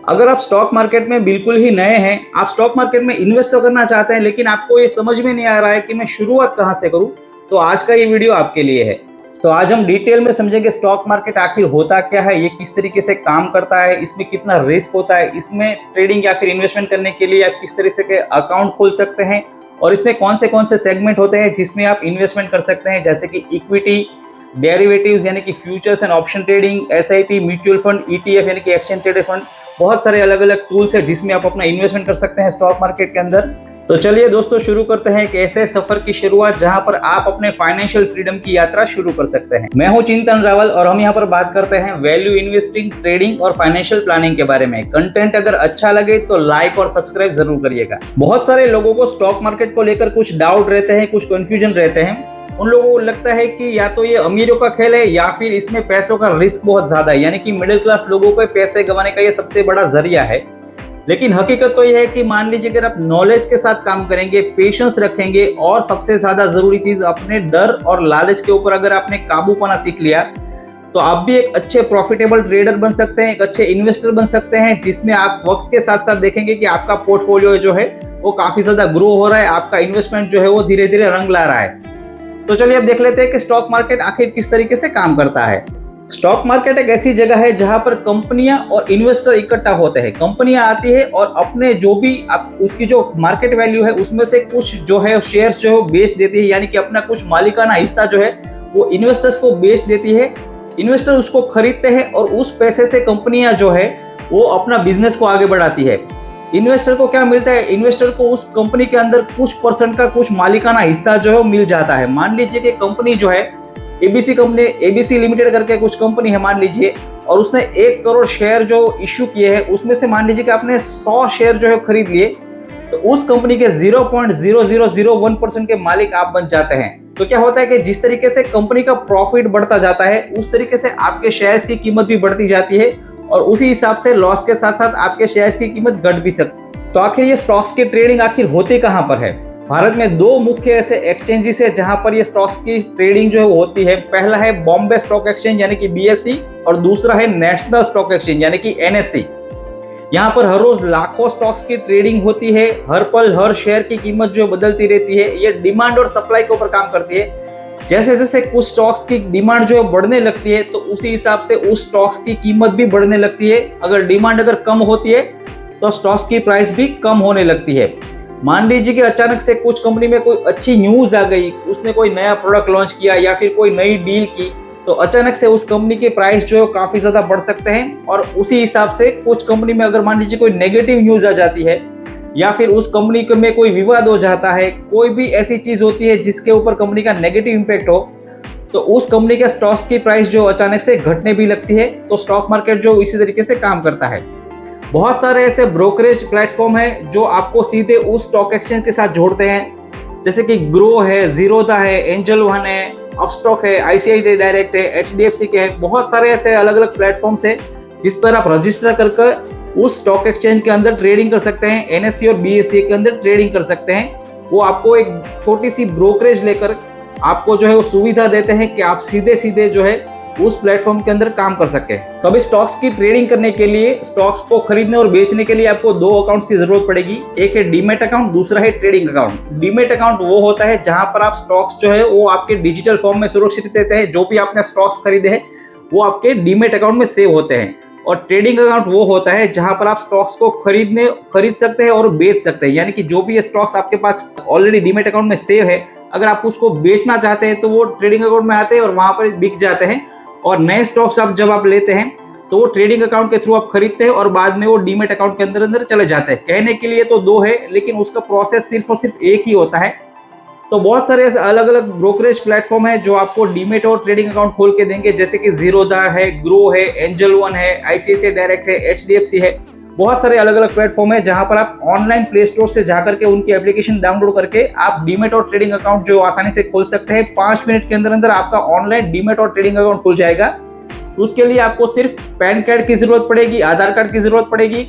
अगर आप stock market में बिल्कुल ही नए हैं, आप स्टॉक मार्केट में इन्वेस्ट तो करना चाहते हैं लेकिन आपको ये समझ में नहीं आ रहा है कि मैं शुरुआत कहाँ से करूँ, तो आज का ये वीडियो आपके लिए है। तो आज हम डिटेल में समझेंगे स्टॉक मार्केट आखिर होता क्या है, ये किस तरीके से काम करता है, इसमें कितना रिस्क होता है, इसमें ट्रेडिंग या फिर इन्वेस्टमेंट करने के लिए आप किस तरीके के अकाउंट खोल सकते हैं और इसमें कौन से सेगमेंट होते हैं जिसमें आप इन्वेस्टमेंट कर सकते हैं, जैसे कि इक्विटी, डेरिवेटिव्स यानी कि futures and option trading, SIP, mutual fund, ETF यानी कि एक्सचेंज ट्रेडेड फंड। बहुत सारे अलग अलग टूल्स है जिसमें आप अपना इन्वेस्टमेंट कर सकते हैं स्टॉक मार्केट के अंदर। तो चलिए दोस्तों शुरू करते हैं एक ऐसे सफर की शुरुआत जहां पर आप अपने फाइनेंशियल फ्रीडम की यात्रा शुरू कर सकते हैं। मैं हूं चिंतन रावल और हम यहां पर बात करते हैं वैल्यू इन्वेस्टिंग, ट्रेडिंग और फाइनेंशियल प्लानिंग के बारे में। कंटेंट अगर अच्छा लगे तो लाइक और सब्सक्राइब जरूर करिएगा। बहुत सारे लोगों को स्टॉक मार्केट को लेकर कुछ डाउट रहते हैं, कुछ कंफ्यूजन रहते हैं। उन लोगों को लगता है कि या तो ये अमीरों का खेल है या फिर इसमें पैसों का रिस्क बहुत ज्यादा है, यानी कि मिडिल क्लास लोगों को पैसे गंवाने का ये सबसे बड़ा जरिया है। लेकिन हकीकत तो ये है कि मान लीजिए अगर आप नॉलेज के साथ काम करेंगे, पेशेंस रखेंगे और सबसे ज्यादा जरूरी चीज अपने डर और लालच के ऊपर अगर आपने काबू पाना सीख लिया तो आप भी एक अच्छे प्रॉफिटेबल ट्रेडर बन सकते हैं, एक अच्छे इन्वेस्टर बन सकते हैं, जिसमें आप वक्त के साथ साथ देखेंगे कि आपका पोर्टफोलियो जो है वो काफी ज्यादा ग्रो हो रहा है, आपका इन्वेस्टमेंट जो है वो धीरे धीरे रंग ला रहा है। तो चलिए अब देख लेते हैं कि स्टॉक मार्केट आखिर किस तरीके से काम करता है। स्टॉक मार्केट एक ऐसी जगह है जहां पर कंपनियां और इन्वेस्टर इकट्ठा होते हैं। कंपनियां आती है और अपने जो भी उसकी जो मार्केट वैल्यू है उसमें से कुछ जो है शेयर्स जो है बेच देती है, यानी कि अपना कुछ मालिकाना हिस्सा जो है वो इन्वेस्टर्स को बेच देती है। इन्वेस्टर उसको खरीदते हैं और उस पैसे से कंपनियां जो है वो अपना बिजनेस को आगे बढ़ाती है। इन्वेस्टर को क्या मिलता है? इन्वेस्टर को उस कंपनी के अंदर कुछ परसेंट का कुछ मालिकाना हिस्सा जो है वो मिल जाता है। मान लीजिए कि कंपनी जो है एबीसी कंपनी, एबीसी लिमिटेड करके कुछ कंपनी है मान लीजिए, और उसने 1 करोड़ शेयर जो इश्यू किए हैं उसमें से मान लीजिए कि आपने 100 शेयर जो है खरीद लिए, तो उस कंपनी के 0.0001% के मालिक आप बन जाते हैं। तो क्या होता है कि जिस तरीके से कंपनी का प्रॉफिट बढ़ता जाता है उस तरीके से आपके शेयर्स की कीमत भी बढ़ती जाती है और उसी हिसाब से लॉस के साथ साथ आपके शेयर्स की कीमत घट भी सकती है। तो आखिर ये स्टॉक्स की ट्रेडिंग आखिर होती कहां पर है? भारत में 2 मुख्य ऐसे एक्सचेंजेस है जहां पर ये स्टॉक्स की ट्रेडिंग जो है होती है। पहला है बॉम्बे स्टॉक एक्सचेंज यानी कि बीएसई और दूसरा है नेशनल स्टॉक एक्सचेंज यानी कि एनएसई। यहाँ पर हर रोज लाखों स्टॉक्स की ट्रेडिंग होती है। हर पल हर शेयर की कीमत जो बदलती रहती है। ये डिमांड और सप्लाई के ऊपर काम करती है। जैसे जैसे कुछ स्टॉक्स की डिमांड जो है बढ़ने लगती है तो उसी हिसाब से उस स्टॉक्स की कीमत भी बढ़ने लगती है। अगर डिमांड कम होती है तो स्टॉक्स की प्राइस भी कम होने लगती है। मान लीजिए कि अचानक से कुछ कंपनी में कोई अच्छी न्यूज आ गई, उसने कोई नया प्रोडक्ट लॉन्च किया या फिर कोई नई डील की, तो अचानक से उस कंपनी के प्राइस जो है काफी ज्यादा बढ़ सकते हैं। और उसी हिसाब से कुछ कंपनी में अगर मान लीजिए कोई नेगेटिव न्यूज आ जाती है या फिर उस कंपनी में कोई विवाद हो जाता है, कोई भी ऐसी चीज होती है जिसके ऊपर कंपनी का नेगेटिव इंपैक्ट हो, तो उस कंपनी के स्टॉक्स की प्राइस जो अचानक से घटने भी लगती है। तो स्टॉक मार्केट जो इसी तरीके से काम करता है। बहुत सारे ऐसे ब्रोकरेज प्लेटफॉर्म है जो आपको सीधे उस स्टॉक एक्सचेंज के साथ जोड़ते हैं, जैसे कि ग्रो है, जीरोधा है, एंजल वन है, अपस्टॉक है, आईसीआईसीआई डायरेक्ट है, एचडीएफसी के है। बहुत सारे ऐसे अलग अलग प्लेटफॉर्म्स है जिस पर आप रजिस्टर करके उस स्टॉक एक्सचेंज के अंदर ट्रेडिंग कर सकते हैं। एनएससी और बीएसई के अंदर ट्रेडिंग कर सकते हैं। वो आपको एक छोटी सी ब्रोकरेज लेकर आपको जो है वो सुविधा देते हैं कि आप सीधे सीधे जो है उस प्लेटफॉर्म के अंदर काम कर सके। तो अभी स्टॉक्स की ट्रेडिंग करने के लिए, स्टॉक्स को खरीदने और बेचने के लिए आपको 2 अकाउंट्स की जरूरत पड़ेगी। एक है डीमेट अकाउंट, दूसरा है ट्रेडिंग अकाउंट। डीमेट अकाउंट वो होता है जहां पर आप स्टॉक्स जो है वो आपके डिजिटल फॉर्म में सुरक्षित रहते हैं। जो भी आपने स्टॉक्स खरीदे हैं वो आपके डीमेट अकाउंट में सेव होते हैं। और ट्रेडिंग अकाउंट वो होता है जहां पर आप स्टॉक्स को खरीद सकते हैं और बेच सकते हैं, यानी कि जो भी स्टॉक्स आपके पास ऑलरेडी डीमेट अकाउंट में सेव है, अगर आप उसको बेचना चाहते हैं तो वो ट्रेडिंग अकाउंट में आते हैं और वहां पर बिक जाते हैं। और नए स्टॉक्स जब आप लेते हैं तो वो ट्रेडिंग अकाउंट के थ्रू आप खरीदते हैं और बाद में वो डीमेट अकाउंट के अंदर चले जाते हैं। कहने के लिए तो 2 है लेकिन उसका प्रोसेस सिर्फ और सिर्फ एक ही होता है। तो बहुत सारे ऐसे अलग अलग ब्रोकरेज प्लेटफॉर्म है जो आपको डीमेट और ट्रेडिंग अकाउंट खोल के देंगे, जैसे कि जीरोधा है, ग्रो है, एंजल वन है, आईसीआईसीआई डायरेक्ट है, एचडीएफसी है। बहुत सारे अलग अलग प्लेटफॉर्म है जहां पर आप ऑनलाइन प्ले स्टोर से जाकर के उनकी एप्लीकेशन डाउनलोड करके आप डीमेट और ट्रेडिंग अकाउंट जो आसानी से खोल सकते हैं। 5 मिनट के अंदर आपका ऑनलाइन डीमेट और ट्रेडिंग अकाउंट खुल जाएगा। उसके लिए आपको सिर्फ पैन कार्ड की जरूरत पड़ेगी, आधार कार्ड की जरूरत पड़ेगी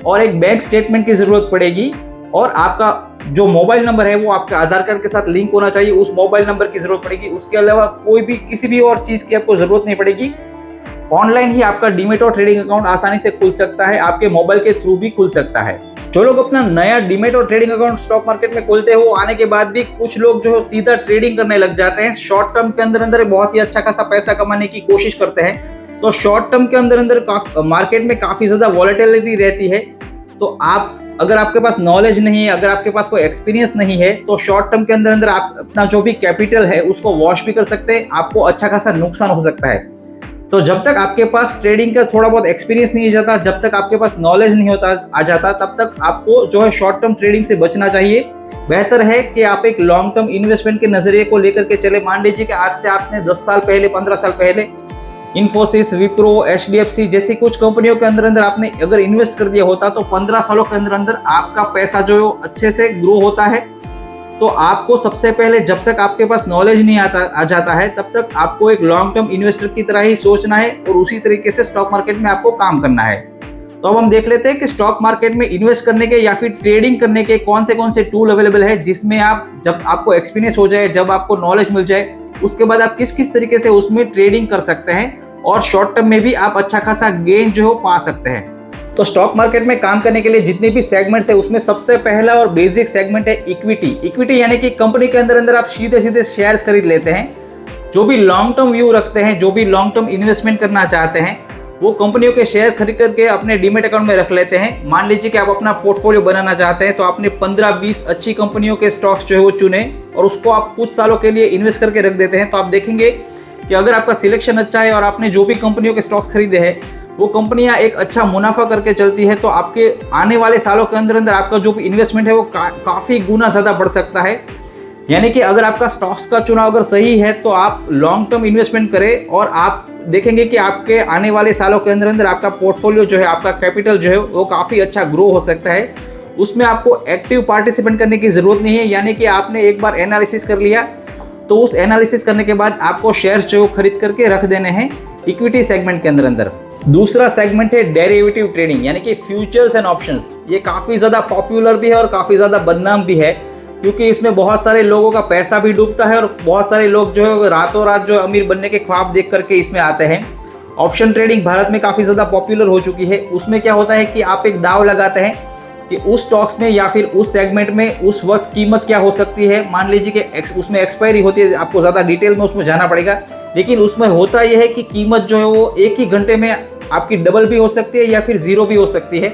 और एक बैंक स्टेटमेंट की जरूरत पड़ेगी। और आपका जो मोबाइल नंबर है वो आपके आधार कार्ड के साथ लिंक होना चाहिए, उस मोबाइल नंबर की जरूरत पड़ेगी। उसके अलावा कोई भी किसी भी और चीज की आपको जरूरत नहीं पड़ेगी। ऑनलाइन ही आपका डीमेट और ट्रेडिंग अकाउंट आसानी से खुल सकता है, आपके मोबाइल के थ्रू भी खुल सकता है। जो लोग अपना नया डीमेट और ट्रेडिंग अकाउंट स्टॉक मार्केट में खोलते हैं, वो आने के बाद भी कुछ लोग जो है सीधा ट्रेडिंग करने लग जाते हैं। शॉर्ट टर्म के अंदर बहुत ही अच्छा खासा पैसा कमाने की कोशिश करते हैं। तो शॉर्ट टर्म के अंदर मार्केट में काफी ज्यादा वॉलेटिलिटी रहती है। तो आप अगर आपके पास नॉलेज नहीं है, अगर आपके पास कोई एक्सपीरियंस नहीं है, तो शॉर्ट टर्म के अंदर आप अपना जो भी कैपिटल है उसको वॉश भी कर सकते हैं, आपको अच्छा खासा नुकसान हो सकता है। तो जब तक आपके पास ट्रेडिंग का थोड़ा बहुत एक्सपीरियंस नहीं जाता, जब तक आपके पास नॉलेज नहीं होता आ जाता, तब तक आपको जो है शॉर्ट टर्म ट्रेडिंग से बचना चाहिए। बेहतर है कि आप एक लॉन्ग टर्म इन्वेस्टमेंट के नजरिए को लेकर के चले। मान लीजिए कि आज से आपने 10 साल पहले, 15 साल पहले इन्फोसिस, विप्रो, HDFC जैसी कुछ कंपनियों के अंदर आपने अगर इन्वेस्ट कर दिया होता, तो 15 सालों के अंदर आपका पैसा जो अच्छे से ग्रो होता है। तो आपको सबसे पहले, जब तक आपके पास नॉलेज नहीं आ जाता है, तब तक आपको एक लॉन्ग टर्म इन्वेस्टर की तरह ही सोचना है और उसी तरीके से स्टॉक मार्केट में आपको काम करना है। तो अब हम देख लेते हैं कि स्टॉक मार्केट में इन्वेस्ट करने के या फिर ट्रेडिंग करने के कौन से टूल अवेलेबल है, जिसमें आप, जब आपको एक्सपीरियंस हो जाए, जब आपको नॉलेज मिल जाए, उसके बाद आप किस किस तरीके से उसमें ट्रेडिंग कर सकते हैं और शॉर्ट टर्म में भी आप अच्छा खासा गेन जो है पा सकते हैं। तो स्टॉक मार्केट में काम करने के लिए जितने भी सेगमेंट्स है, उसमें सबसे पहला और बेसिक सेगमेंट है इक्विटी। इक्विटी यानी कि कंपनी के अंदर आप सीधे सीधे शेयर्स खरीद लेते हैं। जो भी लॉन्ग टर्म व्यू रखते हैं, जो भी लॉन्ग टर्म इन्वेस्टमेंट करना चाहते हैं, वो कंपनियों के शेयर खरीद करके अपने डीमेट अकाउंट में रख लेते हैं। मान लीजिए कि आप अपना पोर्टफोलियो बनाना चाहते हैं, तो आपने 15-20 अच्छी कंपनियों के स्टॉक्स जो है वो चुने और उसको आप कुछ सालों के लिए इन्वेस्ट करके रख देते हैं। तो आप देखेंगे कि अगर आपका सिलेक्शन अच्छा है और आपने जो भी कंपनियों के स्टॉक्स खरीदे हैं, वो कंपनियां एक अच्छा मुनाफा करके चलती है, तो आपके आने वाले सालों के अंदर आपका जो भी इन्वेस्टमेंट है वो काफी गुना ज्यादा बढ़ सकता है। यानी कि अगर आपका स्टॉक्स का चुनाव अगर सही है, तो आप लॉन्ग टर्म इन्वेस्टमेंट करें और आप देखेंगे कि आपके आने वाले सालों के अंदर आपका पोर्टफोलियो जो है, आपका कैपिटल जो है वो काफी अच्छा ग्रो हो सकता है। उसमें आपको एक्टिव पार्टिसिपेंट करने की जरूरत नहीं है। यानी कि आपने एक बार एनालिसिस कर लिया, तो उस एनालिसिस करने के बाद आपको शेयर्स जो खरीद करके रख देने हैं इक्विटी सेगमेंट के अंदर। दूसरा सेगमेंट है डेरिवेटिव ट्रेडिंग, यानी कि फ्यूचर्स एंड ऑप्शंस। ये काफी ज्यादा पॉपुलर भी है और काफी ज्यादा बदनाम भी है, क्योंकि इसमें बहुत सारे लोगों का पैसा भी डूबता है और बहुत सारे लोग जो है रातों रात जो अमीर बनने के ख्वाब देख करके इसमें आते हैं। ऑप्शन ट्रेडिंग भारत में काफी ज्यादा पॉपुलर हो चुकी है। उसमें क्या होता है कि आप एक दाव लगाते हैं कि उस स्टॉक्स में या फिर उस सेगमेंट में उस वक्त कीमत क्या हो सकती है। मान लीजिए कि उसमें एक्सपायरी होती है, आपको ज़्यादा डिटेल में उसमें जाना पड़ेगा, लेकिन उसमें होता यह है कि कीमत जो है वो एक ही घंटे में आपकी डबल भी हो सकती है या फिर जीरो भी हो सकती है।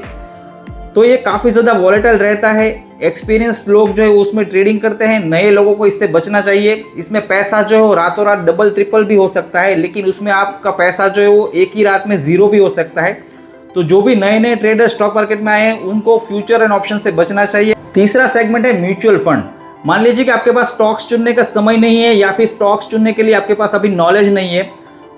तो ये काफ़ी ज़्यादा वॉलेटाइल रहता है। एक्सपीरियंस लोग जो है उसमें ट्रेडिंग करते हैं, नए लोगों को इससे बचना चाहिए। इसमें पैसा जो है रातों रात डबल ट्रिपल भी हो सकता है, लेकिन उसमें आपका पैसा जो है वो एक ही रात में जीरो भी हो सकता है। तो जो भी नए नए ट्रेडर स्टॉक मार्केट में आए हैं, उनको फ्यूचर एंड ऑप्शन से बचना चाहिए। तीसरा सेगमेंट है म्यूचुअल फंड। मान लीजिए कि आपके पास स्टॉक्स चुनने का समय नहीं है या फिर स्टॉक्स चुनने के लिए आपके पास अभी नॉलेज नहीं है,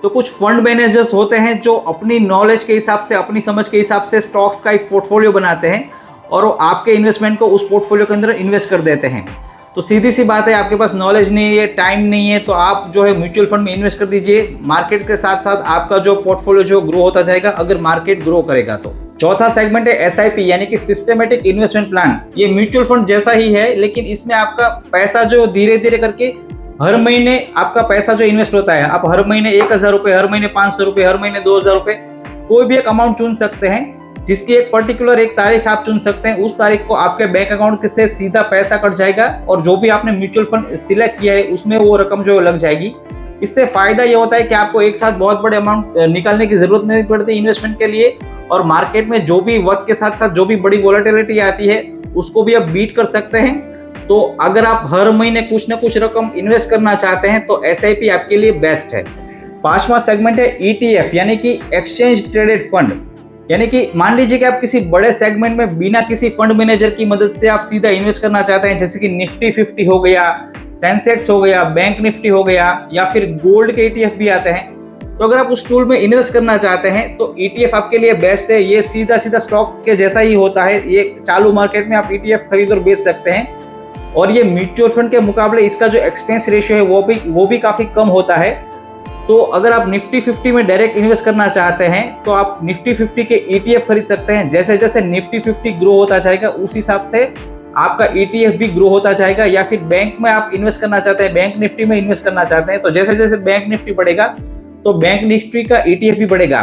तो कुछ फंड मैनेजर्स होते हैं जो अपनी नॉलेज के हिसाब से, अपनी समझ के हिसाब से स्टॉक्स का एक पोर्टफोलियो बनाते हैं और वो आपके इन्वेस्टमेंट को उस पोर्टफोलियो के अंदर इन्वेस्ट कर देते हैं। तो सीधी सी बात है, आपके पास नॉलेज नहीं है, टाइम नहीं है, तो आप जो है म्यूचुअल फंड में इन्वेस्ट कर दीजिए। मार्केट के साथ साथ आपका जो पोर्टफोलियो जो ग्रो होता जाएगा, अगर मार्केट ग्रो करेगा तो। चौथा सेगमेंट है SIP, यानी कि सिस्टमेटिक इन्वेस्टमेंट प्लान। ये म्यूचुअल फंड जैसा ही है, लेकिन इसमें आपका पैसा जो धीरे धीरे करके हर महीने आपका पैसा जो इन्वेस्ट होता है, आप हर महीने 1000 रुपये, हर महीने 500 रुपये, हर महीने 2000 रुपये, कोई भी एक अमाउंट चुन सकते हैं, जिसकी एक पर्टिकुलर एक तारीख आप चुन सकते हैं। उस तारीख को आपके बैंक अकाउंट से सीधा पैसा कट जाएगा और जो भी आपने म्यूचुअल फंड सिलेक्ट किया है उसमें वो रकम जो लग जाएगी। इससे फायदा ये होता है कि आपको एक साथ बहुत बड़े अमाउंट निकालने की जरूरत नहीं पड़ती इन्वेस्टमेंट के लिए, और मार्केट में जो भी वक्त के साथ साथ जो भी बड़ी वॉलेटिलिटी आती है उसको भी आप बीट कर सकते हैं। तो अगर आप हर महीने कुछ ना कुछ रकम इन्वेस्ट करना चाहते हैं तो SIP आपके लिए बेस्ट है। पांचवा सेगमेंट है ETF, यानी कि एक्सचेंज ट्रेडेड फंड। यानी कि मान लीजिए कि आप किसी बड़े सेगमेंट में बिना किसी फंड मैनेजर की मदद से आप सीधा इन्वेस्ट करना चाहते हैं, जैसे कि निफ्टी 50 हो गया, सेंसेक्स हो गया, बैंक निफ्टी हो गया, या फिर गोल्ड के ETF भी आते हैं। तो अगर आप उस टूल में इन्वेस्ट करना चाहते हैं तो ETF आपके लिए बेस्ट है। ये सीधा सीधा स्टॉक के जैसा ही होता है। ये चालू मार्केट में आप ETF खरीद और बेच सकते हैं, और ये म्यूचुअल फंड के मुकाबले इसका जो एक्सपेंस रेशियो है वो भी काफ़ी कम होता है। तो अगर आप निफ्टी 50 में डायरेक्ट इन्वेस्ट करना चाहते हैं तो आप निफ्टी 50 के ETF खरीद सकते हैं। जैसे जैसे निफ्टी 50 ग्रो होता जाएगा उस हिसाब से आपका ETF भी ग्रो होता जाएगा। या फिर बैंक में आप इन्वेस्ट करना चाहते हैं, बैंक निफ्टी में इन्वेस्ट करना चाहते हैं, तो जैसे जैसे बैंक निफ्टी बढ़ेगा तो बैंक निफ्टी का ETF भी बढ़ेगा।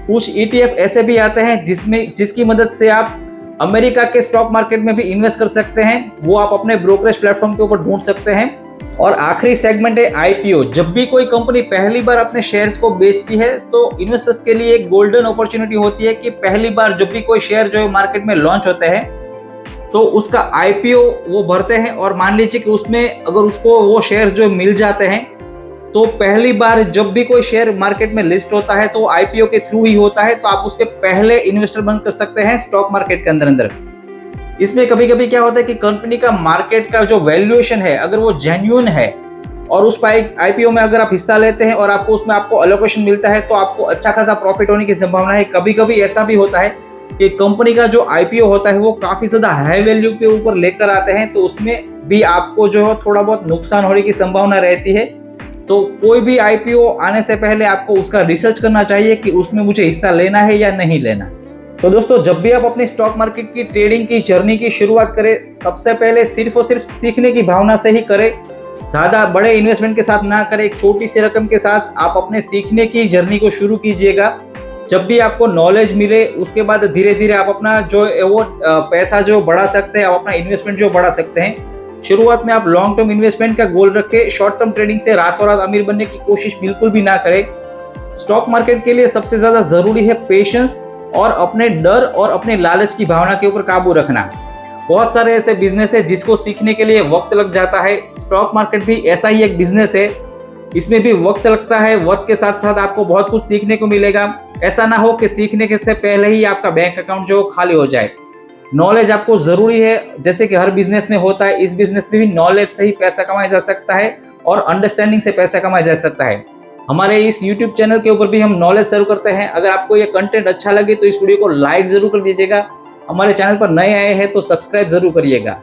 कुछ ETF ऐसे भी आते हैं जिसकी मदद से आप अमेरिका के स्टॉक मार्केट में भी इन्वेस्ट कर सकते हैं, वो आप अपने ब्रोकरेज प्लेटफॉर्म के ऊपर ढूंढ सकते हैं। और आखिरी सेगमेंट है IPO। जब भी कोई कंपनी पहली बार अपने शेयर्स को बेचती है तो इन्वेस्टर्स के लिए एक गोल्डन अपॉर्चुनिटी होती है कि पहली बार जब भी कोई शेयर जो मार्केट में लॉन्च होते हैं तो उसका IPO वो भरते हैं, और मान लीजिए कि उसमें अगर उसको वो शेयर्स जो मिल जाते हैं तो पहली बार जब भी कोई शेयर मार्केट में लिस्ट होता है तो IPO के थ्रू ही होता है, तो आप उसके पहले इन्वेस्टर बन कर सकते हैं स्टॉक मार्केट के अंदर। इसमें कभी कभी क्या होता है कि कंपनी का मार्केट का जो वैल्यूएशन है अगर वो जेन्युइन है और उस IPO में अगर आप हिस्सा लेते हैं और उसमें आपको अलोकेशन मिलता है तो आपको अच्छा खासा प्रॉफिट होने की संभावना है। कभी कभी ऐसा भी होता है कि कंपनी का जो IPO होता है वो काफी ज्यादा हाई वैल्यू के ऊपर लेकर आते हैं, तो उसमें भी आपको जो है थोड़ा बहुत नुकसान होने की संभावना रहती है। तो कोई भी IPO आने से पहले आपको उसका रिसर्च करना चाहिए कि उसमें मुझे हिस्सा लेना है या नहीं लेना। तो दोस्तों, जब भी आप अपनी स्टॉक मार्केट की ट्रेडिंग की जर्नी की शुरुआत करें, सबसे पहले सिर्फ और सिर्फ सीखने की भावना से ही करें। ज्यादा बड़े इन्वेस्टमेंट के साथ ना करें, एक छोटी सी रकम के साथ आप अपने सीखने की जर्नी को शुरू कीजिएगा। जब भी आपको नॉलेज मिले उसके बाद धीरे धीरे आप अपना जो वो पैसा जो बढ़ा सकते हैं, आप अपना इन्वेस्टमेंट जो बढ़ा सकते हैं। शुरुआत में आप लॉन्ग टर्म इन्वेस्टमेंट का गोल रखें, शॉर्ट टर्म ट्रेडिंग से रातों रात अमीर बनने की कोशिश बिल्कुल भी ना करें। स्टॉक मार्केट के लिए सबसे ज्यादा जरूरी है पेशेंस और अपने डर और अपने लालच की भावना के ऊपर काबू रखना। बहुत सारे ऐसे बिजनेस है जिसको सीखने के लिए वक्त लग जाता है। स्टॉक मार्केट भी ऐसा ही एक बिजनेस है, इसमें भी वक्त लगता है। वक्त के साथ साथ आपको बहुत कुछ सीखने को मिलेगा। ऐसा ना हो कि सीखने के से पहले ही आपका बैंक अकाउंट जो खाली हो जाए। नॉलेज आपको जरूरी है, जैसे कि हर बिजनेस में होता है, इस बिजनेस में भी नॉलेज से ही पैसा कमाया जा सकता है और अंडरस्टैंडिंग से पैसा कमाया जा सकता है। हमारे इस YouTube चैनल के ऊपर भी हम नॉलेज सर्व करते हैं। अगर आपको ये कंटेंट अच्छा लगे तो इस वीडियो को लाइक जरूर कर दीजिएगा। हमारे चैनल पर नए आए हैं तो सब्सक्राइब जरूर करिएगा।